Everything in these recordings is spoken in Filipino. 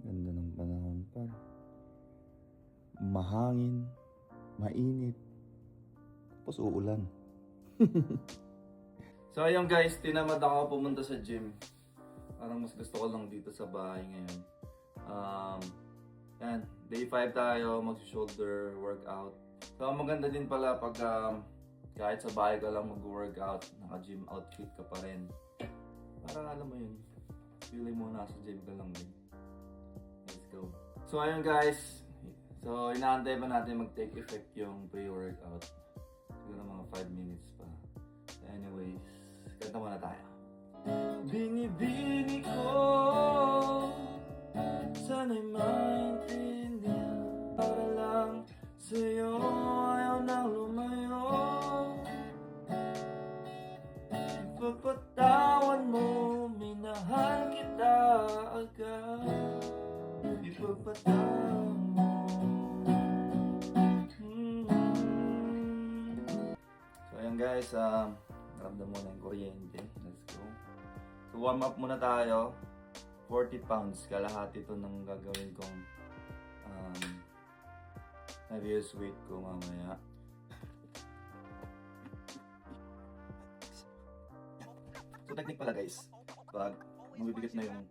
Ganda ng panahon pa. Mahangin, mainit, tapos uulan. So ayun guys, tinamad ako pumunta sa gym. Parang mas gusto ko lang dito sa bahay ngayon. Yan, day 5 tayo, mag-shoulder workout. So maganda din pala pag kahit sa bahay ka lang mag-workout, naka-gym outfit ka pa rin. Para alam mo yun, feeling mo nasa gym ka lang din. Let's go. So ayun guys, so inaantay pa natin mag-take effect yung pre-workout. Siguro mga 5 minutes pa. So anyways, kanta muna tayo. Bini-bini ko, sana'y maintindihan. Para lang sa'yo, ayaw nang lumayo. Ipagpatawan mo, minahal kita agad. Ipagpatawan mo. So ayan guys, naramdam mo na yung kuryente. Let's go. So warm up muna tayo. 40 pounds, kalahati ito ng gagawin kong heaviest weight ko mamaya. So technique pala guys, pag mabibigat na yung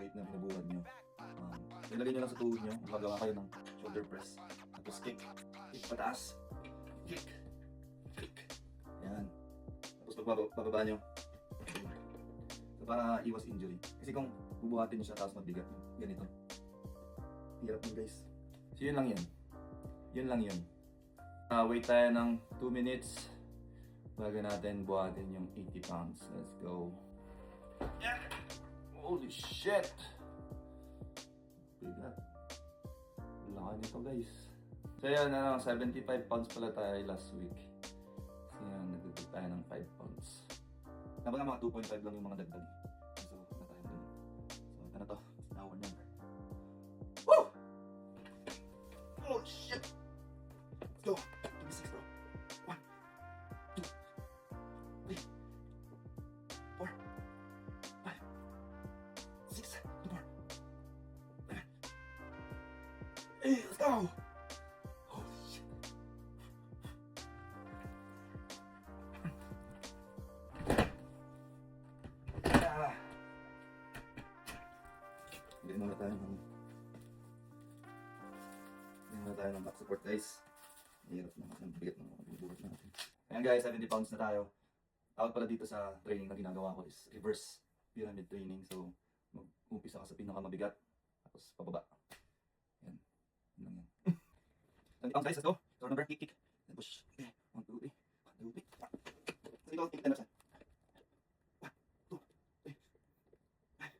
weight na binubuhat nyo, ilagay nyo lang sa tuhod nyo, gagawa kayo ng shoulder press. Tapos kick, kick pataas, kick, kick. Yan. Tapos pagbaba nyo. So para iwas injury. Kasi kung bubuhatin nyo siya tapos mabigat, ganito. Hirap nyo guys. So yun lang yun. Yun lang yun. Wait tayo ng 2 minutes bago natin buhatin yung 80 pounds. Let's go. Yeah! Holy shit! Bigat. Laki nito guys. So yan, 75 pounds pala tayo last week. So yan, nagdagdag tayo ng 5 pounds. Nabaga mga 2.5 lang yung mga dagdag. So, na tayo dun. So, ito na to. Now we're number. Woo! Oh shit! Let's go! 26 bro. 1, 2, 3, 4, 5, 6, 2 more. 7, 8, let's go! Holy shit! Bigyan muna tayo ng back support guys. Hirap na ang bigat ng bubuhat natin. Ayan guys, 70 pounds na tayo. Tawag pala dito sa training na ginagawa ko is reverse pyramid training. So, mag-umpisa ka sa pinakamabigat. Tapos pababa. Yan. Yan lang yan. 70 pounds guys, let's go. So number, kick, kick. Then push. Okay. 1, 2, 3. 1, 2, 3. So dito, kick 10 reps. 1, 2, 3, 5,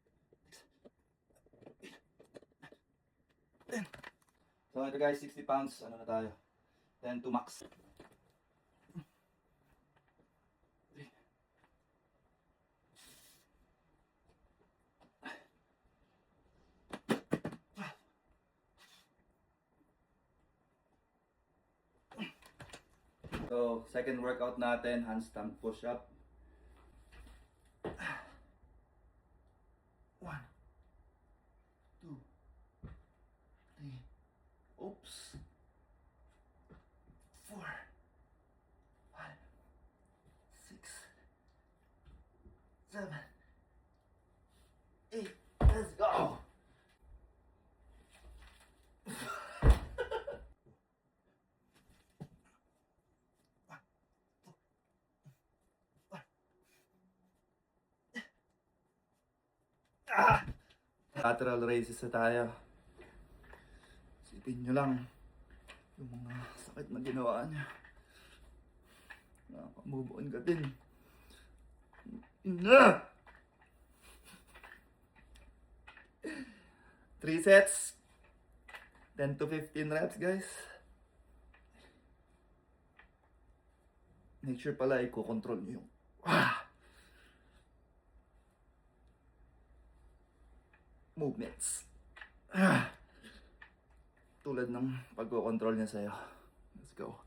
6, 8, 10. So ito guys, 60 pounds, ano na tayo? 10 to max. 3. So, second workout natin, handstand push-up. 1, 2, 3. Oops. 4, 5, 6, 7, 8. Let's go. Lateral raises na tayo. Isipin nyo lang yung mga sakit na ginawa niya. Nakaka-move on ka din. Na! 3 sets. 10 to 15 reps guys. Make sure pala i-control nyo yung movements. Tulad ng pagko-control niya sa'yo. Let's go.